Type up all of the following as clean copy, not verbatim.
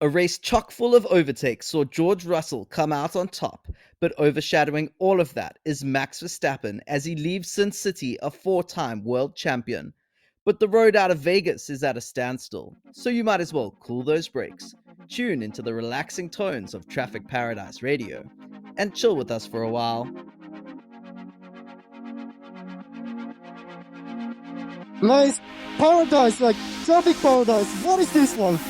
A race chock full of overtakes saw George Russell come out on top, but overshadowing all of that is Max Verstappen as he leaves Sin City a 4-time world champion. But the road out of Vegas is at a standstill, so you might as well cool those brakes, tune into the relaxing tones of Traffic Paradise Radio, and chill with us for a while. Nice paradise, like traffic paradise. What is this one?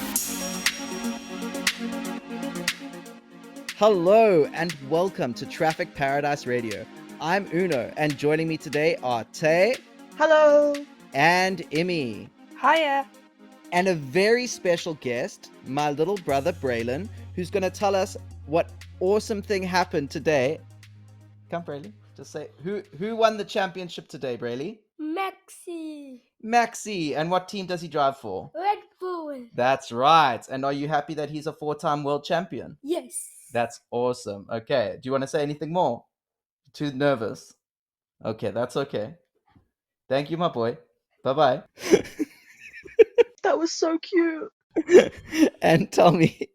Hello and welcome to Traffic Paradise Radio. I'm Uno, and joining me today are Tay. Hello. And Immy. Hiya. And a very special guest, my little brother Braylon, who's going to tell us what awesome thing happened today. Come, Braylon. Just say, who won the championship today, Brayley? Maxi. And what team does he drive for? Red Bull. That's right. And are you happy that he's a 4-time world champion? Yes. That's awesome. Okay. Do you want to say anything more? Too nervous? Okay, that's okay. Thank you, my boy. Bye-bye. That was so cute. And tell me,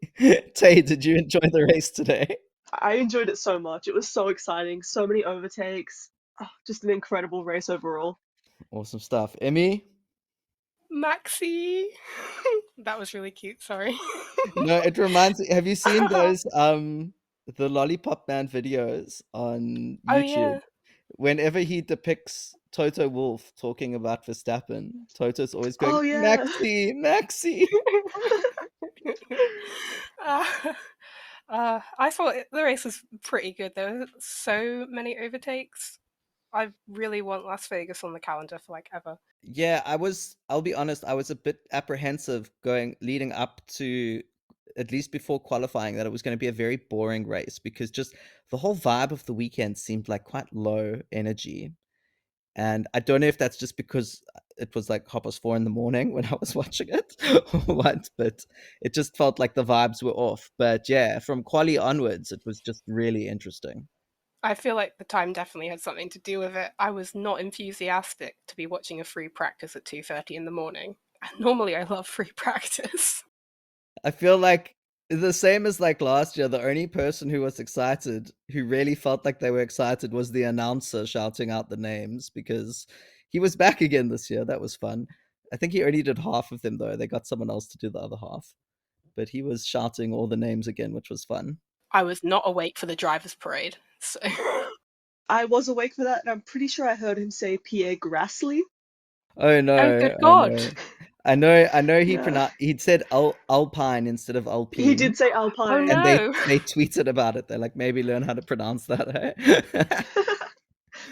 Tay, did you enjoy the race today? I enjoyed it so much. It was so exciting. So many overtakes. Oh, just an incredible race overall. Awesome stuff. Immy? Maxi. That was really cute, sorry. No, it reminds me, have you seen those the Lollipop Man videos on YouTube? Oh, yeah. Whenever he depicts Toto Wolff talking about Verstappen, Toto's always going, Oh, yeah. Maxi. I thought the race was pretty good. There were so many overtakes. I really want Las Vegas on the calendar for like ever. Yeah, I'll be honest, I was a bit apprehensive leading up to, at least before qualifying, that it was going to be a very boring race because just the whole vibe of the weekend seemed like quite low energy. And I don't know if that's just because it was like 4:30 in the morning when I was watching it or what, but it just felt like the vibes were off. But yeah, from quali onwards, it was just really interesting. I feel like the time definitely had something to do with it. I was not enthusiastic to be watching a free practice at 2:30 in the morning. Normally I love free practice. I feel like the same as like last year, the only person who was excited, who really felt like they were excited, was the announcer shouting out the names because he was back again this year. That was fun. I think he only did half of them though. They got someone else to do the other half. But he was shouting all the names again, which was fun. I was not awake for the driver's parade, so... I was awake for that, and I'm pretty sure I heard him say Pierre Gasly. Oh no! Oh, good God! I know. Yeah. He'd said Alpine instead of Alpine. He did say Alpine. Oh, no. And they tweeted about it. They're like, maybe learn how to pronounce that.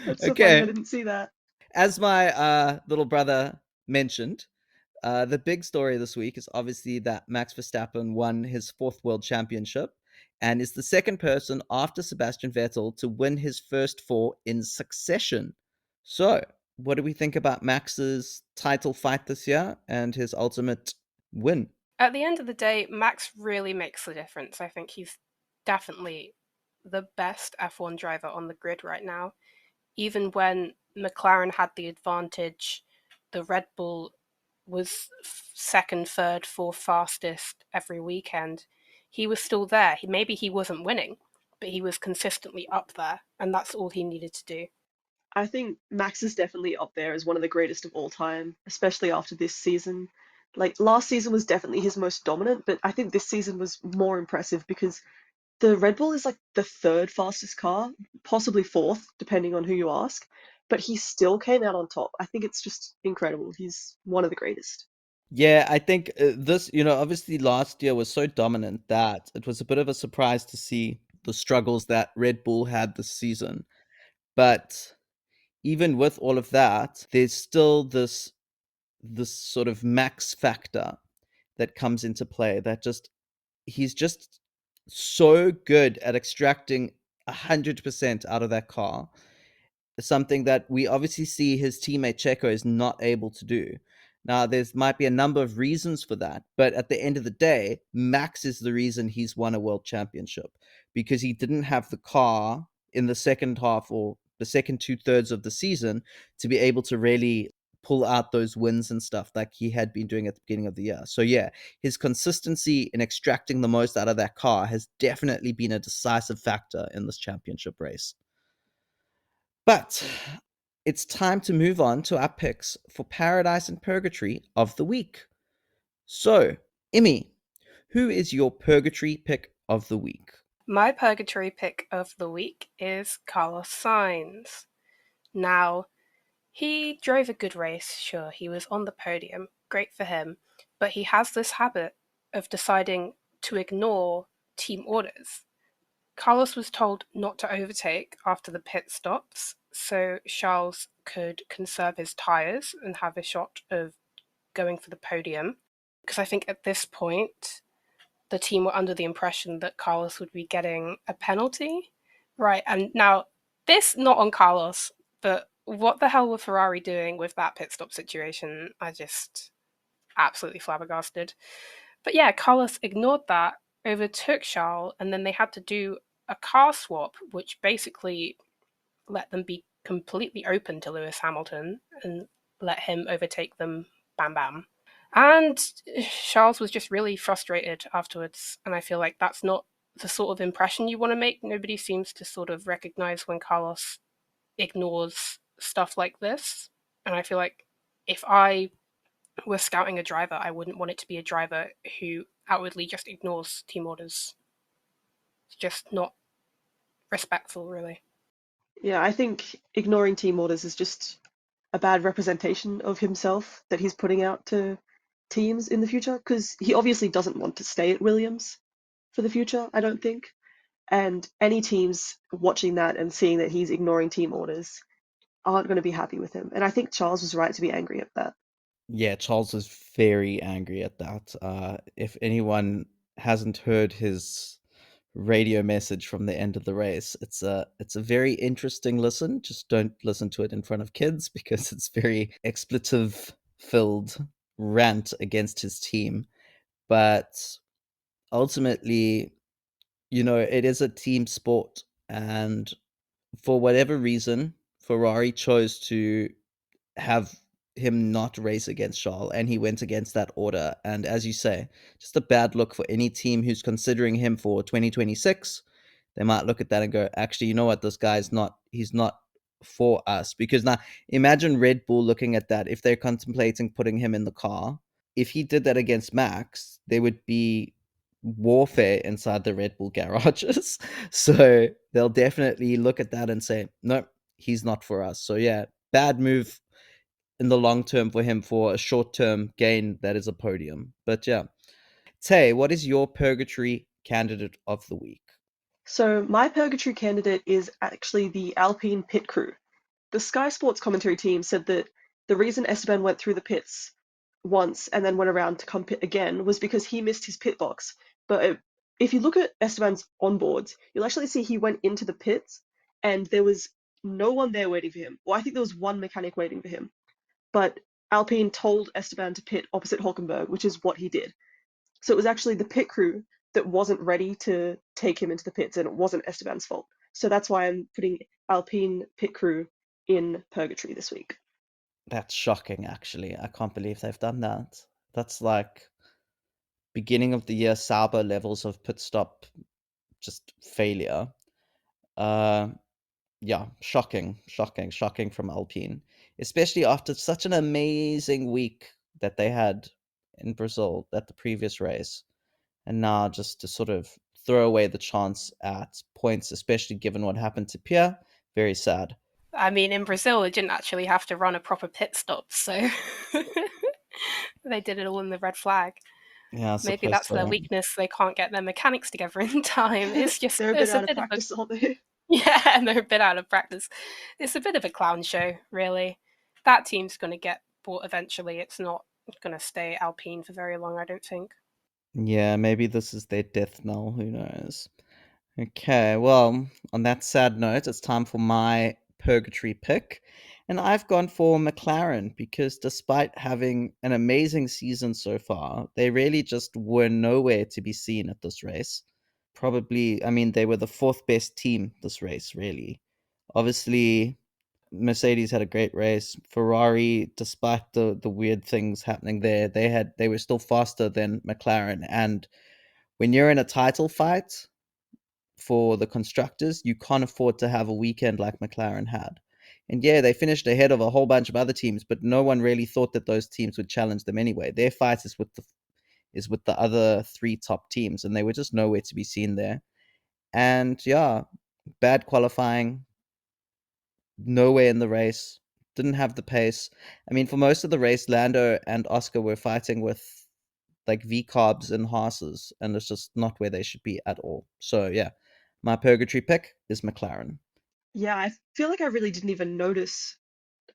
That's so funny. I didn't see that. As my little brother mentioned, the big story this week is obviously that Max Verstappen won his 4th world championship and is the second person after Sebastian Vettel to win his first 4 in succession. So, what do we think about Max's title fight this year and his ultimate win? At the end of the day, Max really makes the difference. I think he's definitely the best F1 driver on the grid right now. Even when McLaren had the advantage, the Red Bull was second, third, fourth fastest every weekend. He was still there. Maybe he wasn't winning, but he was consistently up there, and that's all he needed to do. I think Max is definitely up there as one of the greatest of all time, especially after this season. Like, last season was definitely his most dominant, but I think this season was more impressive because the Red Bull is like the 3rd fastest car, possibly 4th, depending on who you ask, but he still came out on top. I think it's just incredible. He's one of the greatest. Yeah, I think this, obviously last year was so dominant that it was a bit of a surprise to see the struggles that Red Bull had this season. But even with all of that, there's still this sort of max factor that comes into play that he's just so good at extracting 100% out of that car. Something that we obviously see his teammate Checo is not able to do. Now, might be a number of reasons for that, but at the end of the day, Max is the reason he's won a world championship because he didn't have the car in the second half or the second 2/3 of the season to be able to really pull out those wins and stuff like he had been doing at the beginning of the year. So yeah, his consistency in extracting the most out of that car has definitely been a decisive factor in this championship race. But it's time to move on to our picks for Paradise and Purgatory of the week. So, Immy, who is your Purgatory pick of the week? My Purgatory pick of the week is Carlos Sainz. Now, he drove a good race, sure, he was on the podium, great for him, but he has this habit of deciding to ignore team orders. Carlos was told not to overtake after the pit stops, so Charles could conserve his tyres and have a shot of going for the podium. Because I think at this point, the team were under the impression that Carlos would be getting a penalty. Right, and now, this not on Carlos, but what the hell were Ferrari doing with that pit stop situation? I just absolutely flabbergasted. But yeah, Carlos ignored that, overtook Charles, and then they had to do a car swap, which basically let them be completely open to Lewis Hamilton and let him overtake them bam bam. And Charles was just really frustrated afterwards, and I feel like that's not the sort of impression you want to make. Nobody seems to sort of recognize when Carlos ignores stuff like this. And I feel like if I were scouting a driver, I wouldn't want it to be a driver who outwardly just ignores team orders. It's just not respectful, really. Yeah, I think ignoring team orders is just a bad representation of himself that he's putting out to teams in the future because he obviously doesn't want to stay at Williams for the future, I don't think. And any teams watching that and seeing that he's ignoring team orders aren't going to be happy with him. And I think Charles was right to be angry at that. Yeah, Charles was very angry at that. If anyone hasn't heard his radio message from the end of the race, it's a very interesting listen. Just don't listen to it in front of kids because it's very expletive filled rant against his team. But ultimately, it is a team sport, and for whatever reason, Ferrari chose to have him not race against Charles, and he went against that order. And as you say, just a bad look for any team who's considering him for 2026. They might look at that and go, actually, you know what? This guy's not, he's not for us. Because now imagine Red Bull looking at that. If they're contemplating putting him in the car, if he did that against Max, there would be warfare inside the Red Bull garages. So they'll definitely look at that and say, no, he's not for us. So yeah, bad move in the long term for him for a short term gain that is a podium. But yeah. Tay, what is your Purgatory candidate of the week? So my purgatory candidate is actually the Alpine pit crew. The Sky Sports commentary team said that the reason Esteban went through the pits once and then went around to come pit again was because he missed his pit box. But if you look at Esteban's onboards, you'll actually see he went into the pits and there was no one there waiting for him. Well, I think there was one mechanic waiting for him. But Alpine told Esteban to pit opposite Hulkenberg, which is what he did. So it was actually the pit crew that wasn't ready to take him into the pits, and it wasn't Esteban's fault. So that's why I'm putting Alpine pit crew in Purgatory this week. That's shocking, actually. I can't believe they've done that. That's like beginning of the year Sauber levels of pit stop just failure. Uh, yeah, shocking from Alpine, especially after such an amazing week that they had in Brazil at the previous race. And now just to sort of throw away the chance at points, especially given what happened to Pierre, very sad. I mean, in Brazil, it didn't actually have to run a proper pit stop, so they did it all in the red flag. Yeah, I Maybe suppose that's their so. weakness. They can't get their mechanics together in time. It's just, They're a bit it's a out of bit of a, practice, aren't they? yeah, and they're a bit out of practice. It's a bit of a clown show, really. That team's going to get bought eventually. It's not going to stay Alpine for very long, I don't think. Yeah, maybe this is their death knell. Who knows? Okay, well, on that sad note, it's time for my purgatory pick. And I've gone for McLaren because despite having an amazing season so far, they really just were nowhere to be seen at this race. Probably, I mean, they were the fourth best team this race, really. Obviously, Mercedes had a great race. Ferrari, despite the weird things happening there, they were still faster than McLaren. And when you're in a title fight for the constructors, you can't afford to have a weekend like McLaren had. And yeah, they finished ahead of a whole bunch of other teams, but no one really thought that those teams would challenge them anyway. Their fight is with the other three top teams, and they were just nowhere to be seen there. And yeah, bad qualifying, nowhere in the race, didn't have the pace. I mean, for most of the race, Lando and Oscar were fighting with like V carbs and Haas's, and it's just not where they should be at all. So yeah, my purgatory pick is McLaren. Yeah, I feel like I really didn't even notice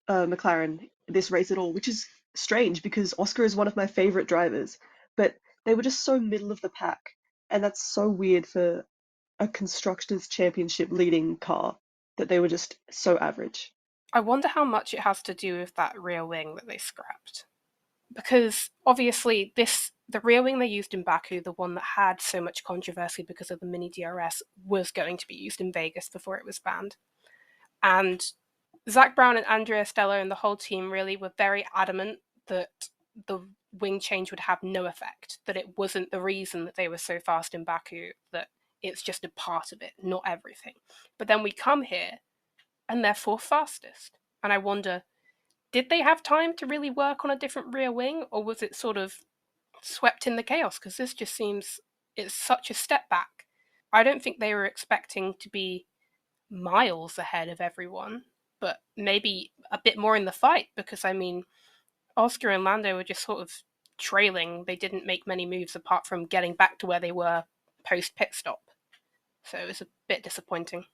McLaren this race at all, which is strange because Oscar is one of my favorite drivers, but they were just so middle of the pack, and that's so weird for a constructors championship leading car that they were just so average. I wonder how much it has to do with that rear wing that they scrapped. Because obviously the rear wing they used in Baku, the one that had so much controversy because of the mini DRS, was going to be used in Vegas before it was banned. And Zach Brown and Andrea Stella and the whole team really were very adamant that the wing change would have no effect, that it wasn't the reason that they were so fast in Baku, that it's just a part of it, not everything. But then we come here and they're fourth fastest. And I wonder, did they have time to really work on a different rear wing, or was it sort of swept in the chaos? Because this just seems it's such a step back. I don't think they were expecting to be miles ahead of everyone, but maybe a bit more in the fight, because I mean, Oscar and Lando were just sort of trailing. They didn't make many moves apart from getting back to where they were post pit stop. So it was a bit disappointing.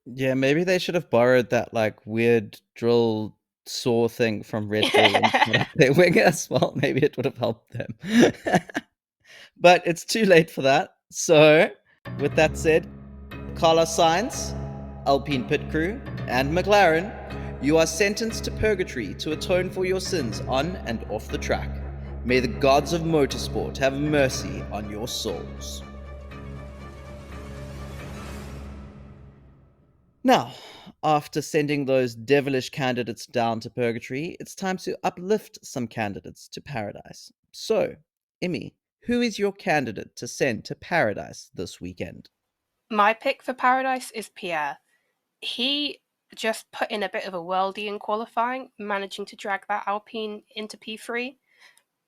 Yeah, maybe they should have borrowed that like weird drill saw thing from Red Bull and set up their wing as well. Maybe it would have helped them. But it's too late for that. So, with that said, Carlos Sainz, Alpine Pit Crew, and McLaren, you are sentenced to purgatory to atone for your sins on and off the track. May the gods of motorsport have mercy on your souls. Now, after sending those devilish candidates down to purgatory, it's time to uplift some candidates to paradise. So, Immy, who is your candidate to send to paradise this weekend? My pick for Paradise is Pierre. He just put in a bit of a worldie in qualifying, managing to drag that Alpine into P3,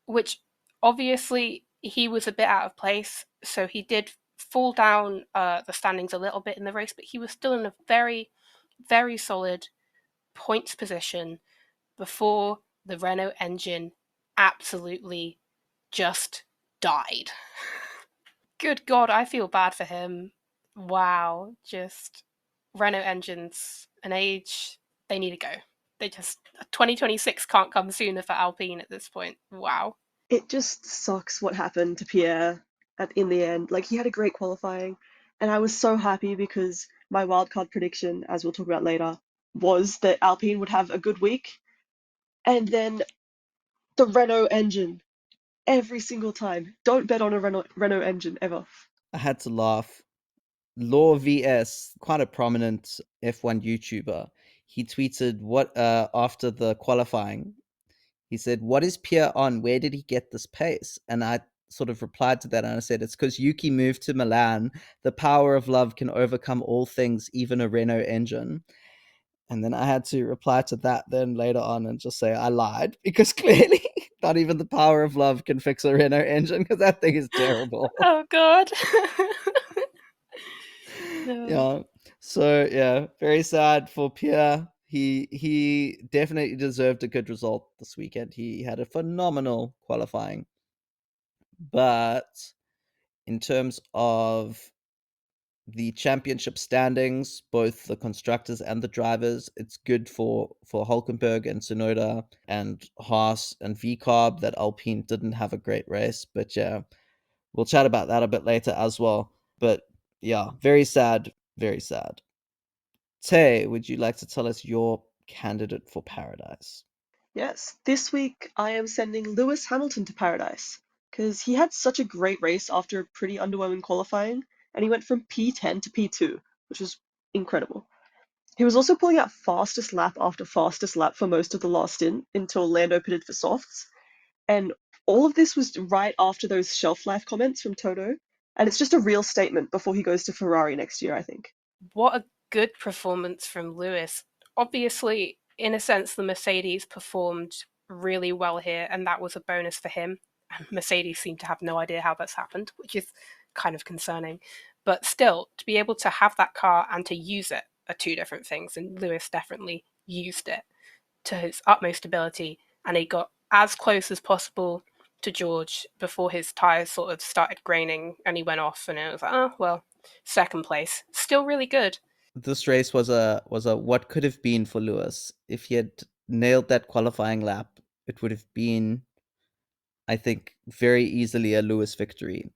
which obviously he was a bit out of place, so he did fall down the standings a little bit in the race, but he was still in a very, very solid points position before the Renault engine absolutely just died. Good God, I feel bad for him. Wow, just Renault engines, an age, they need to go. They just 2026 can't come sooner for Alpine at this point. Wow. It just sucks what happened to Pierre in the end. Like he had a great qualifying, and I was so happy because my wildcard prediction, as we'll talk about later, was that Alpine would have a good week, and then the Renault engine every single time. Don't bet on a Renault engine ever. I had to laugh. Law VS, quite a prominent F1 YouTuber, he tweeted what after the qualifying. He said, "What is Pierre on? Where did he get this pace?" And I sort of replied to that and I said, "It's because Yuki moved to Milan. The power of love can overcome all things, even a Renault engine." And then I had to reply to that then later on and just say I lied because clearly not even the power of love can fix a Renault engine because that thing is terrible. Oh God. No. Yeah. So yeah, very sad for Pierre. He definitely deserved a good result this weekend. He had a phenomenal qualifying. But in terms of the championship standings, both the constructors and the drivers, it's good for Hulkenberg and Sonoda and Haas and VCarb that Alpine didn't have a great race. But yeah, we'll chat about that a bit later as well. But yeah, very sad, very sad. Tay, would you like to tell us your candidate for paradise? Yes, this week I am sending Lewis Hamilton to paradise because he had such a great race after a pretty underwhelming qualifying, and he went from P10 to P2, which was incredible. He was also pulling out fastest lap after fastest lap for most of the last stint until Lando pitted for softs. And all of this was right after those shelf life comments from Toto. And it's just a real statement before he goes to Ferrari next year, I think. What a good performance from Lewis. Obviously, in a sense, the Mercedes performed really well here, and that was a bonus for him. Mercedes seem to have no idea how that's happened, which is kind of concerning. But still, to be able to have that car and to use it are two different things, and Lewis definitely used it to his utmost ability, and he got as close as possible to George before his tyres sort of started graining and he went off, and it was like, oh, well, second place. Still really good. This race was a what could have been for Lewis. If he had nailed that qualifying lap, it would have been, I think, very easily a Lewis victory.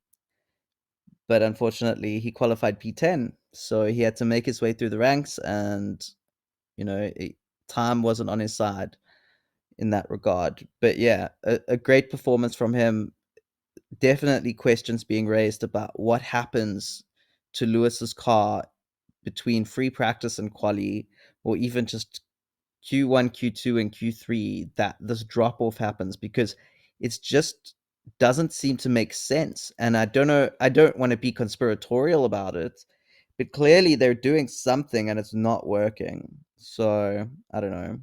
But unfortunately, he qualified P10, so he had to make his way through the ranks, and time wasn't on his side in that regard. But yeah, a great performance from him. Definitely questions being raised about what happens to Lewis's car between free practice and quali, or even just Q1, Q2, and Q3, that this drop off happens, because it's just doesn't seem to make sense. And I don't know, I don't want to be conspiratorial about it, but clearly they're doing something and it's not working. So I don't know.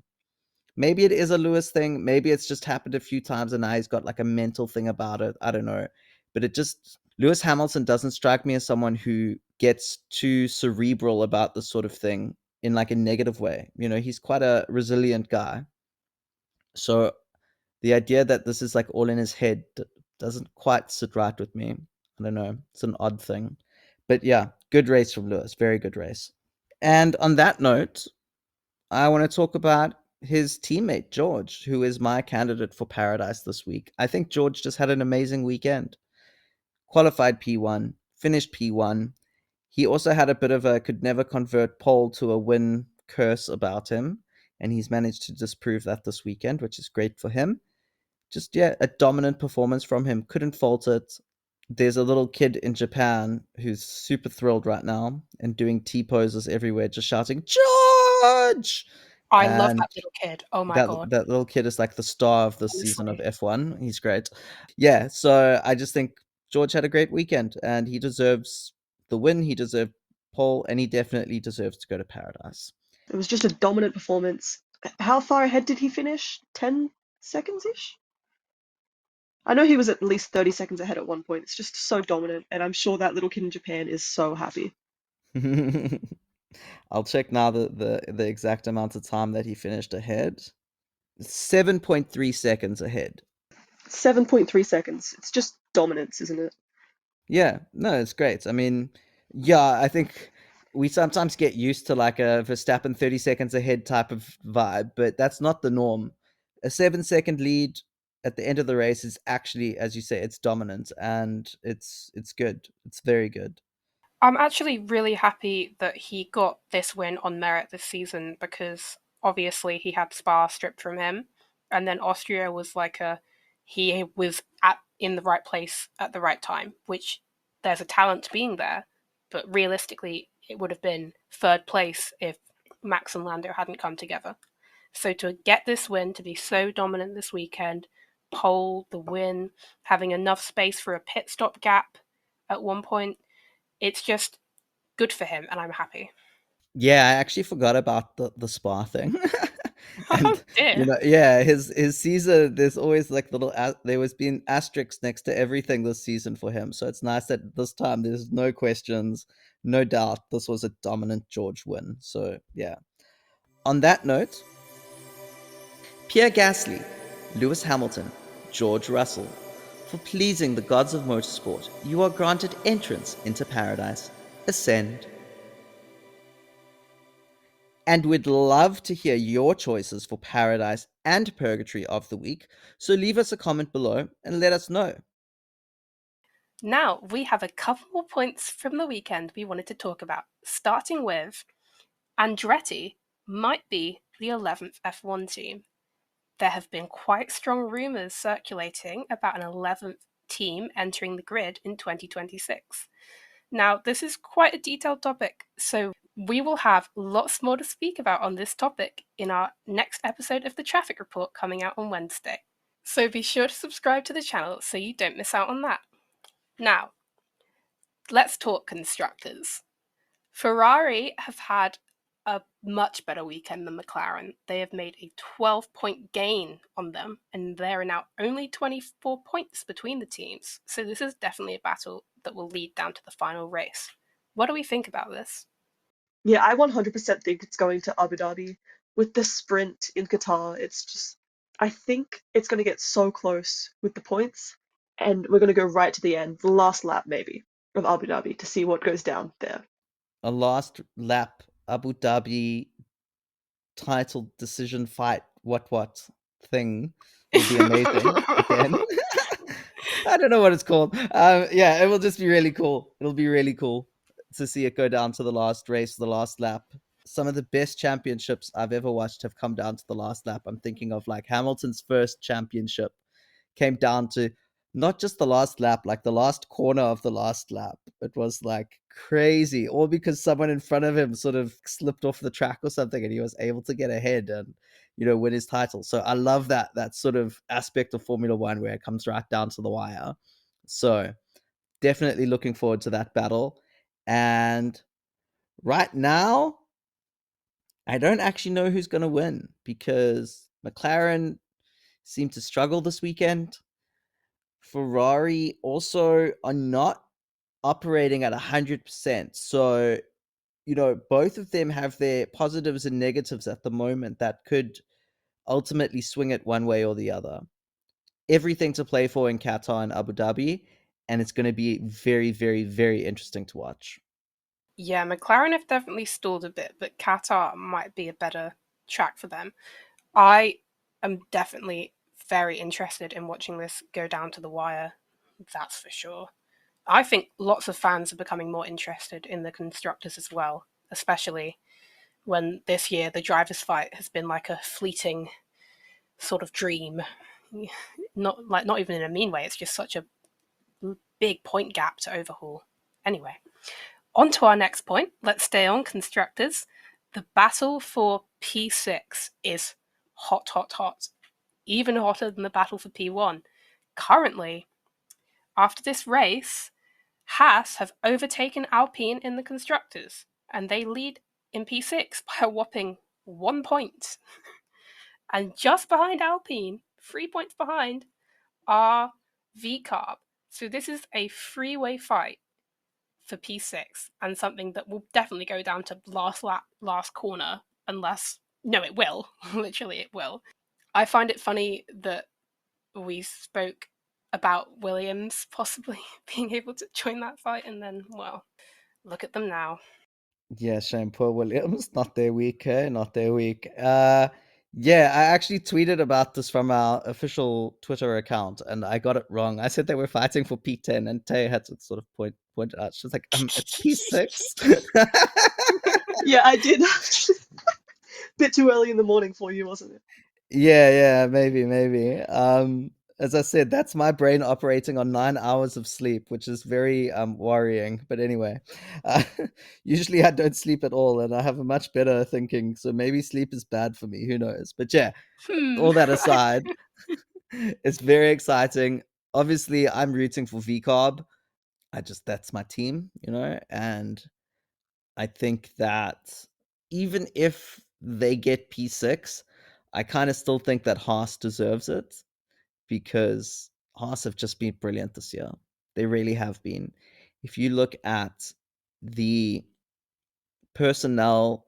Maybe it is a Lewis thing. Maybe it's just happened a few times and now he's got like a mental thing about it. I don't know. But it just, Lewis Hamilton doesn't strike me as someone who gets too cerebral about this sort of thing in like a negative way. He's quite a resilient guy. So the idea that this is like all in his head doesn't quite sit right with me. I don't know. It's an odd thing. But yeah, good race from Lewis. Very good race. And on that note, I want to talk about his teammate, George, who is my candidate for Paradise this week. I think George just had an amazing weekend. Qualified P1, finished P1. He also had a bit of a could never convert pole to a win curse about him, and he's managed to disprove that this weekend, which is great for him. Just, yeah, a dominant performance from him. Couldn't fault it. There's a little kid in Japan who's super thrilled right now and doing T poses everywhere, just shouting, George! I love And that little kid. Oh my that god. that little kid is like the star of this season of Honestly. F1. He's great. Yeah, so I just think George had a great weekend and he deserves the win. He deserved pole, and he definitely deserves to go to Paradise. It was just a dominant performance. How far ahead did he finish? 10 seconds ish? I know he was at least 30 seconds ahead at one point. It's just so dominant, and I'm sure that little kid in Japan is so happy. I'll check now the exact amount of time that he finished ahead. 7.3 seconds ahead. 7.3 seconds. It's just dominance, isn't it? Yeah, no, it's great. I mean, yeah, I think we sometimes get used to like a Verstappen 30 seconds ahead type of vibe, but that's not the norm. A 7-second lead at the end of the race is actually, as you say, it's dominant, and it's good. It's very good. I'm actually really happy that he got this win on merit this season because obviously he had Spa stripped from him, and then Austria was like he was at in the right place at the right time, which there's a talent to being there, but realistically it would have been third place if Max and Lando hadn't come together. So to get this win, to be so dominant this weekend, pole the win, having enough space for a pit stop gap at one point, it's just good for him, and I'm happy. Yeah, I actually forgot about the spa thing. Oh And dear. yeah, his season, there's always like there was been asterisks next to everything this season for him. So it's nice that this time there's no questions, no doubt this was a dominant George win. So yeah. On that note, Pierre Gasly, Lewis Hamilton, George Russell, for pleasing the gods of motorsport, you are granted entrance into paradise. Ascend. And we'd love to hear your choices for Paradise and Purgatory of the week, so leave us a comment below and let us know. Now we have a couple more points from the weekend we wanted to talk about, starting with Andretti might be the 11th F1 team. There have been quite strong rumours circulating about an 11th team entering the grid in 2026. Now, this is quite a detailed topic, so We will have lots more to speak about on this topic in our next episode of the Traffic Report coming out on Wednesday. So be sure to subscribe to the channel so you don't miss out on that. Now, let's talk constructors. Ferrari have had a much better weekend than McLaren. They have made a 12-point gain on them, and there are now only 24 points between the teams. So this is definitely a battle that will lead down to the final race. What do we think about this? Yeah, I 100% think it's going to Abu Dhabi. With the sprint in Qatar, it's just, I think it's going to get so close with the points, and we're going to go right to the end, the last lap maybe, of Abu Dhabi to see what goes down there. A last lap Abu Dhabi title decision fight what thing will be amazing again. I don't know what it's called. Yeah, it will just be really cool. It'll be really cool to see it go down to the last race, the last lap. Some of the best championships I've ever watched have come down to the last lap. I'm thinking of like Hamilton's first championship came down to not just the last lap, like the last corner of the last lap. It was like crazy, all because someone in front of him sort of slipped off the track or something, and he was able to get ahead and win his title. So I love that sort of aspect of Formula One where it comes right down to the wire. So definitely looking forward to that battle. And right now, I don't actually know who's going to win because McLaren seemed to struggle this weekend. Ferrari also are not operating at 100%. So, both of them have their positives and negatives at the moment that could ultimately swing it one way or the other. Everything to play for in Qatar and Abu Dhabi, and it's going to be very, very, very interesting to watch. Yeah, McLaren have definitely stalled a bit, but Qatar might be a better track for them. I am definitely very interested in watching this go down to the wire. That's for sure. I think lots of fans are becoming more interested in the constructors as well, especially when this year the drivers' fight has been like a fleeting sort of dream. Not even in a mean way. It's just such a big point gap to overhaul. Anyway, on to our next point. Let's stay on constructors. The battle for P6 is hot, hot, hot. Even hotter than the battle for P1. Currently, after this race, Haas have overtaken Alpine in the constructors, and they lead in P6 by a whopping 1 point. And just behind Alpine, 3 points behind, are VCarb. So this is a three-way fight for P6 and something that will definitely go down to last lap, last corner, unless. No, it will. Literally, it will. I find it funny that we spoke about Williams possibly being able to join that fight, and then, well, look at them now. Yeah, Shane Paul Williams, not their week, eh? Not their week. Yeah, I actually tweeted about this from our official Twitter account, and I got it wrong. I said they were fighting for P10, and Tay had to sort of point out. She was like, it's P6. Yeah, I did. Bit too early in the morning for you, wasn't it? Yeah, maybe. As I said, that's my brain operating on 9 hours of sleep, which is very worrying. But anyway, uh, usually I don't sleep at all, and I have a much better thinking. So maybe sleep is bad for me. Who knows? But yeah, all that aside, it's very exciting. Obviously, I'm rooting for VCarb. That's my team, and I think that even if they get P6, I kind of still think that Haas deserves it because Haas have just been brilliant this year. They really have been. If you look at the personnel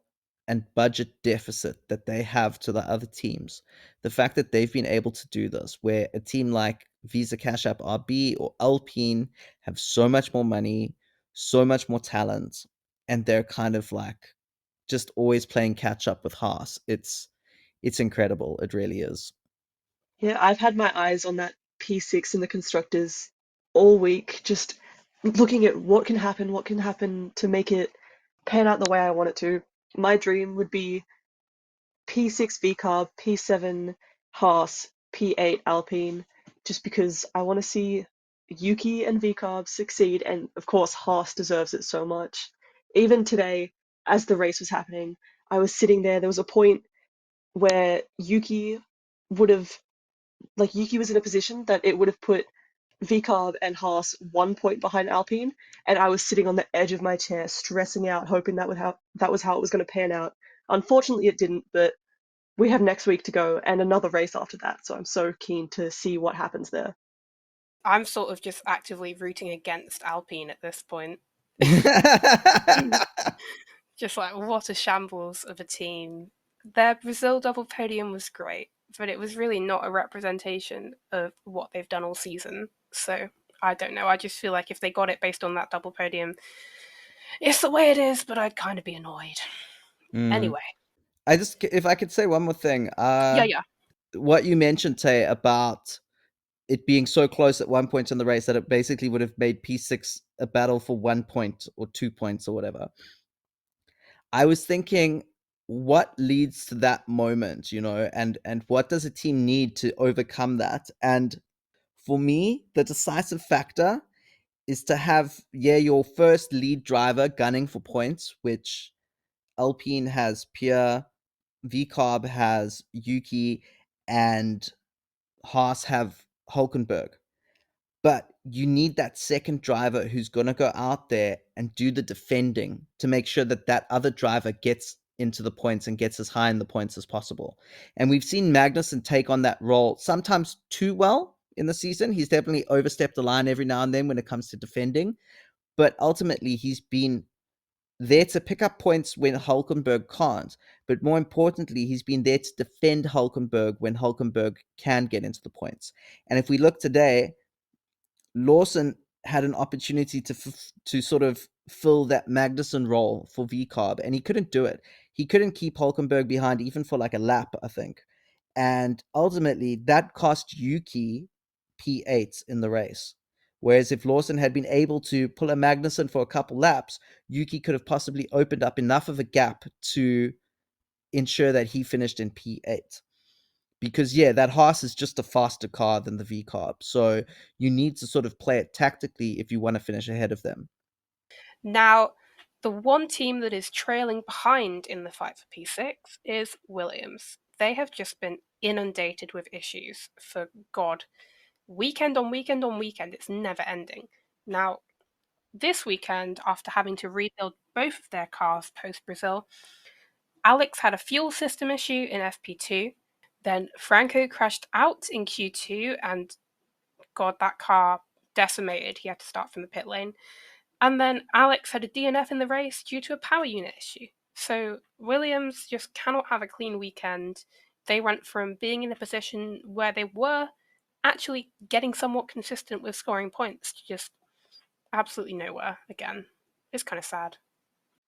and budget deficit that they have to the other teams, the fact that they've been able to do this, where a team like Visa Cash App RB or Alpine have so much more money, so much more talent, and they're kind of like just always playing catch up with Haas. It's incredible. It really is. Yeah, I've had my eyes on that P6 in the constructors all week, just looking at what can happen to make it pan out the way I want it to. My dream would be P6 VCarb, P7 Haas, P8 Alpine, just because I want to see Yuki and VCarb succeed, and of course Haas deserves it so much. Even today, as the race was happening. I was sitting there. There was a point where would have Yuki was in a position that it would have put VCarb and Haas 1 point behind Alpine, and I was sitting on the edge of my chair, stressing out, hoping that was how it was going to pan out. Unfortunately, it didn't, but we have next week to go and another race after that, so I'm so keen to see what happens there. I'm sort of just actively rooting against Alpine at this point. Just like, what a shambles of a team. Their Brazil double podium was great, but it was really not a representation of what they've done all season. So I don't know. I just feel like if they got it based on that double podium, it's the way it is, but I'd kind of be annoyed. Mm. Anyway. If I could say one more thing, Yeah. what you mentioned, Tay, about it being so close at one point in the race that it basically would have made P6 a battle for 1 point or 2 points or whatever. I was thinking, what leads to that moment, and what does a team need to overcome that? And for me, the decisive factor is to have, your first lead driver gunning for points, which Alpine has Pierre, VCarb has Yuki, and Haas have Hulkenberg. But you need that second driver who's going to go out there and do the defending to make sure that that other driver gets into the points and gets as high in the points as possible. And we've seen Magnussen take on that role sometimes too well in the season. He's definitely overstepped the line every now and then when it comes to defending. But ultimately, he's been there to pick up points when Hulkenberg can't. But more importantly, he's been there to defend Hulkenberg when Hulkenberg can get into the points. And if we look today, Lawson had an opportunity to sort of fill that Magnussen role for VCarb, and he couldn't do it. He couldn't keep Hulkenberg behind even for like a lap, I think. And ultimately, that cost Yuki P8 in the race. Whereas if Lawson had been able to pull a Magnussen for a couple laps, Yuki could have possibly opened up enough of a gap to ensure that he finished in P8. Because, that Haas is just a faster car than the V-Carb. So you need to sort of play it tactically if you want to finish ahead of them. Now, the one team that is trailing behind in the fight for P6 is Williams. They have just been inundated with issues for God. Weekend on weekend on weekend, it's never ending. Now, this weekend, after having to rebuild both of their cars post Brazil, Alex had a fuel system issue in FP2. Then Franco crashed out in Q2, and God, that car decimated. He had to start from the pit lane. And then Alex had a DNF in the race due to a power unit issue. So Williams just cannot have a clean weekend. They went from being in a position where they were actually getting somewhat consistent with scoring points to just absolutely nowhere again. It's kind of sad.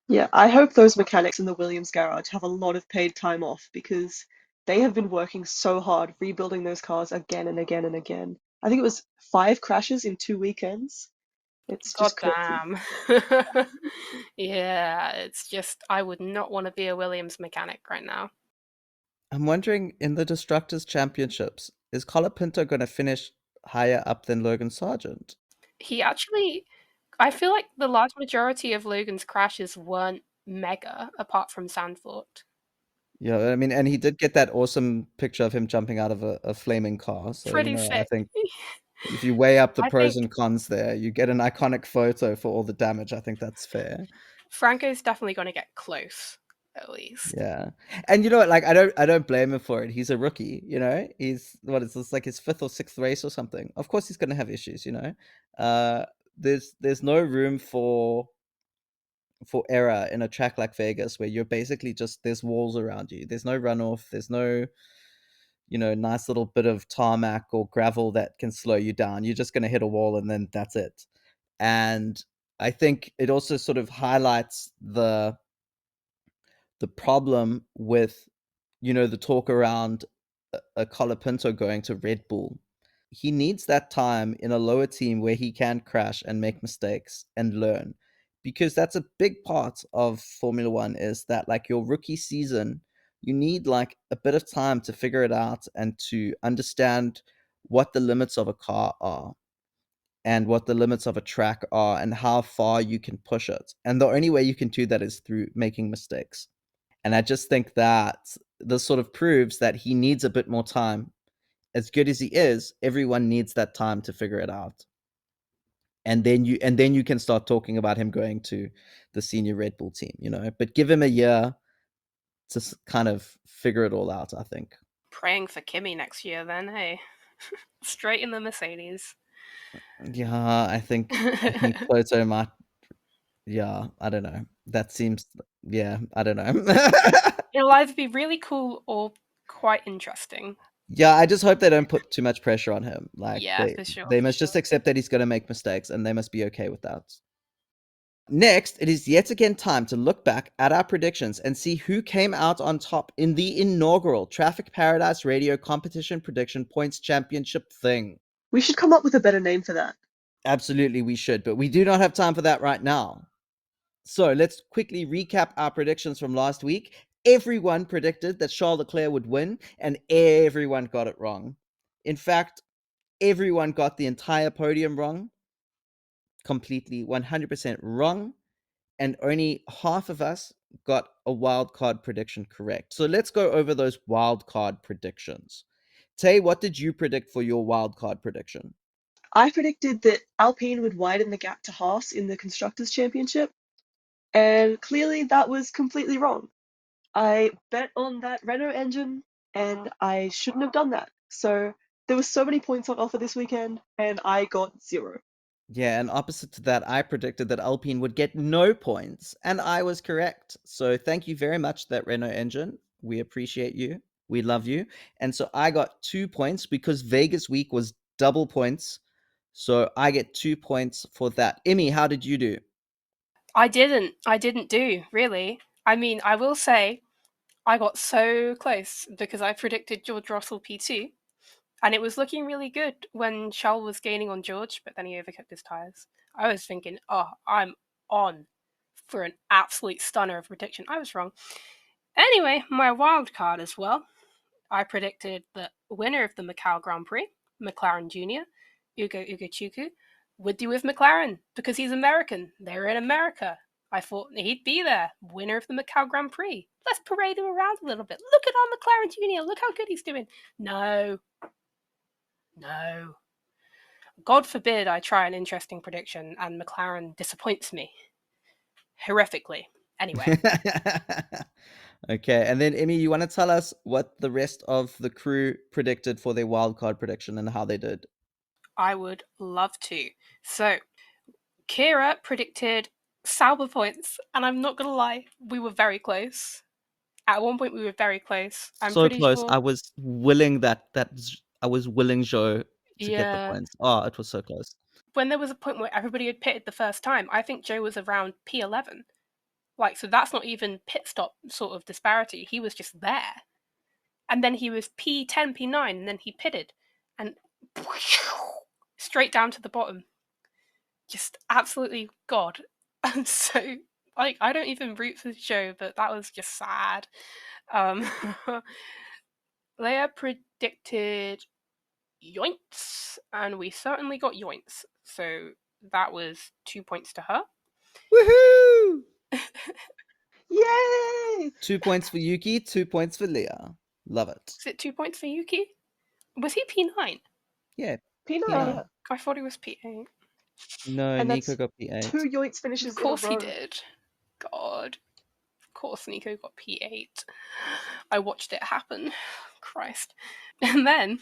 Yeah, I hope those mechanics in the Williams garage have a lot of paid time off because they have been working so hard rebuilding those cars again and again and again. I think it was 5 crashes in 2 weekends. It's God just crazy. damn. Yeah, it's just, I would not want to be a Williams mechanic right now. I'm wondering, in the Destructors Championships, is Colapinto going to finish higher up than Logan Sargent? He actually, I feel like the large majority of Logan's crashes weren't mega, apart from Sandfort. Yeah, I mean, and he did get that awesome picture of him jumping out of a flaming car. So, Pretty I sick. think if you weigh up the I pros think and cons there, you get an iconic photo for all the damage. I think that's fair. Franco's definitely going to get close, at least. Yeah. And you know what, like I don't blame him for it. He's a rookie, He's what is this, like his fifth or sixth race or something. Of course he's gonna have issues. Uh there's no room for error in a track like Vegas where you're basically just there's walls around you. There's no runoff, there's no, nice little bit of tarmac or gravel that can slow you down. You're just gonna hit a wall and then that's it. And I think it also sort of highlights the problem with the talk around a Colapinto going to Red Bull. He needs that time in a lower team where he can crash and make mistakes and learn, because that's a big part of Formula One. Is that like your rookie season? You need like a bit of time to figure it out and to understand what the limits of a car are. and what the limits of a track are and how far you can push it. And the only way you can do that is through making mistakes. And I just think that this sort of proves that he needs a bit more time. As good as he is, everyone needs that time to figure it out. And then you can start talking about him going to the senior Red Bull team, But give him a year to kind of figure it all out, I think. Praying for Kimmy next year, then, hey, straight in the Mercedes. Yeah, I think Photo might. Yeah, I don't know. That seems. Yeah, I don't know. It'll either be really cool or quite interesting. Yeah, I just hope they don't put too much pressure on him. Like Yeah, they for sure. they For must sure. just accept that he's going to make mistakes, and they must be okay with that. Next, it is yet again time to look back at our predictions and see who came out on top in the inaugural Traffic Paradise Radio Competition Prediction Points Championship thing. We should come up with a better name for that. Absolutely, we should, but we do not have time for that right now. So let's quickly recap our predictions from last week. Everyone predicted that Charles Leclerc would win, and everyone got it wrong. In fact, everyone got the entire podium wrong, completely 100% wrong, and only half of us got a wild card prediction correct. So let's go over those wild card predictions. Tay, what did you predict for your wild card prediction? I predicted that Alpine would widen the gap to Haas in the Constructors' Championship, and clearly that was completely wrong. I bet on that Renault engine, and I shouldn't have done that. So there were so many points on offer this weekend, and I got 0. Yeah, and opposite to that, I predicted that Alpine would get no points, and I was correct. So thank you very much, that Renault engine. We appreciate you. We love you. And so I got 2 points because Vegas week was double points. So I get 2 points for that. Immy, how did you do? I didn't do, really. I mean, I will say I got so close because I predicted George Russell P2, and it was looking really good when Charles was gaining on George, but then he overcooked his tyres. I was thinking, oh, I'm on for an absolute stunner of prediction. I was wrong. Anyway, my wild card as well. I predicted the winner of the Macau Grand Prix, McLaren Jr., Ugo Ugochukwu, would do with McLaren because he's American. They're in America. I thought he'd be there, winner of the Macau Grand Prix. Let's parade him around a little bit. Look at our McLaren Jr. Look how good he's doing. No. No. God forbid I try an interesting prediction and McLaren disappoints me. Horrifically. Anyway. Okay, and then Emmy, you want to tell us what the rest of the crew predicted for their wildcard prediction and how they did? I would love to. So, Kira predicted Sauber points, and I'm not gonna lie, we were very close. At one point, we were very close. I'm So pretty close. sure. I was willing I was willing Joe to get the Yeah. points. Oh, it was so close. When there was a point where everybody had pitted the first time, I think Joe was around P11. Like, so that's not even pit stop sort of disparity. He was just there. And then he was P10, P9, and then he pitted. And straight down to the bottom. Just absolutely God. And so, like, I don't even root for Joe, but that was just sad. Um, Leia predicted yoints, and we certainly got yoints. So that was 2 points to her. Woohoo! Yay! 2 points for Yuki, 2 points for Leah. Love it. Is it 2 points for Yuki? Was he P9? Yeah, P9, P9. yeah. I thought he was P8. No, And Nico that's got 2 P8. yoints Of finishes in a course he row. did. God. Of course Nico got P8. I watched it happen. Christ. And then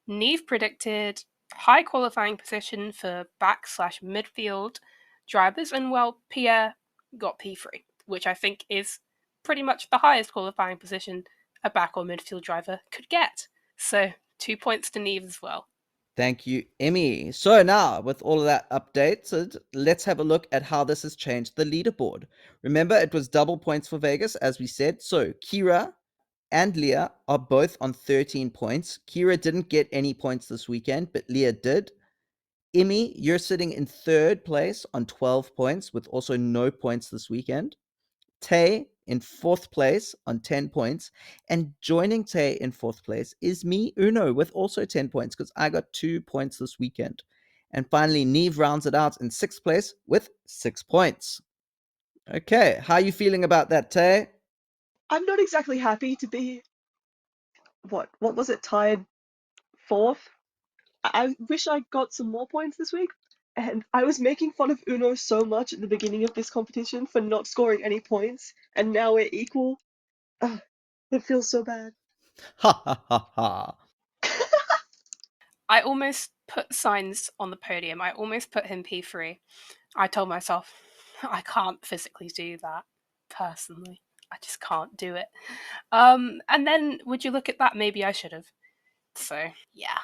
Neve predicted high qualifying position for back/midfield drivers, and well, Pierre got P3, which I think is pretty much the highest qualifying position a back or midfield driver could get. So 2 points to Neve as well. Thank you, Emmy. So now, with all of that updated, let's have a look at how this has changed the leaderboard. Remember, it was double points for Vegas, as we said. So Kira and Leah are both on 13 points. Kira didn't get any points this weekend, but Leah did. Immy, you're sitting in third place on 12 points with also no points this weekend. Tay in fourth place on 10 points. And joining Tay in fourth place is me, Uno, with also 10 points because I got 2 points this weekend. And finally, Neve rounds it out in 6th place with 6 points. Okay, how are you feeling about that, Tay? I'm not exactly happy to be, what was it, tied 4th? I wish I got some more points this week. And I was making fun of Uno so much at the beginning of this competition for not scoring any points, and now we're equal. Ugh, it feels so bad. Ha ha ha ha. I almost put Signs on the podium. I almost put him P3. I told myself, I can't physically do that personally. I just can't do it. And then, would you look at that? Maybe I should have. So, yeah.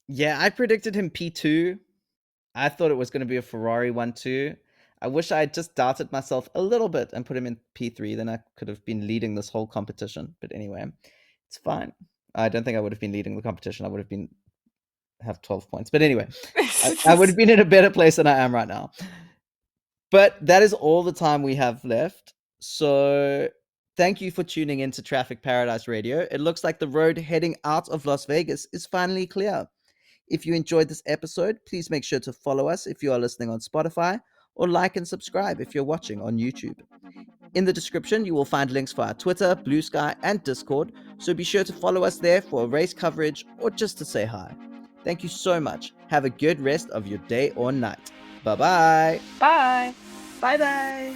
Yeah, I predicted him P2. I thought it was going to be a Ferrari 1-2. I wish I had just doubted myself a little bit and put him in P3. Then I could have been leading this whole competition. But anyway, it's fine. I don't think I would have been leading the competition. I would have have 12 points. But anyway, I would have been in a better place than I am right now. But that is all the time we have left. So thank you for tuning in to Traffic Paradise Radio. It looks like the road heading out of Las Vegas is finally clear. If you enjoyed this episode, please make sure to follow us if you are listening on Spotify, or like and subscribe if you're watching on YouTube. In the description, you will find links for our Twitter, Bluesky, and Discord, so be sure to follow us there for race coverage or just to say hi. Thank you so much. Have a good rest of your day or night. Bye-bye. Bye. Bye bye.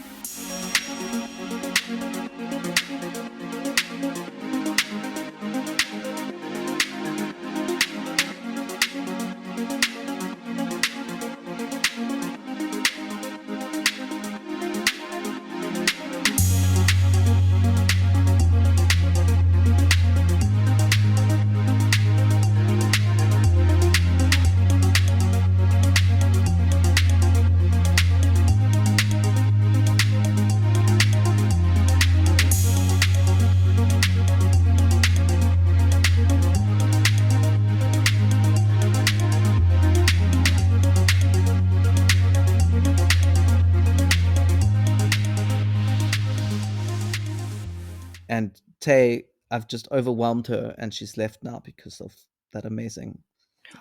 And Tay, I've just overwhelmed her and she's left now because of that amazing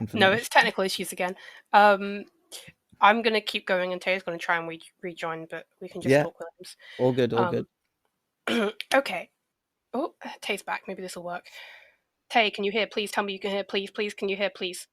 information. No, it's technical issues again. I'm going to keep going and Tay's going to try and rejoin, but we can just Yeah, talk Williams. all good, all good. Okay. Oh, Tay's back. Maybe this will work. Tay, can you hear? Please tell me you can hear. Please, can you hear? Please.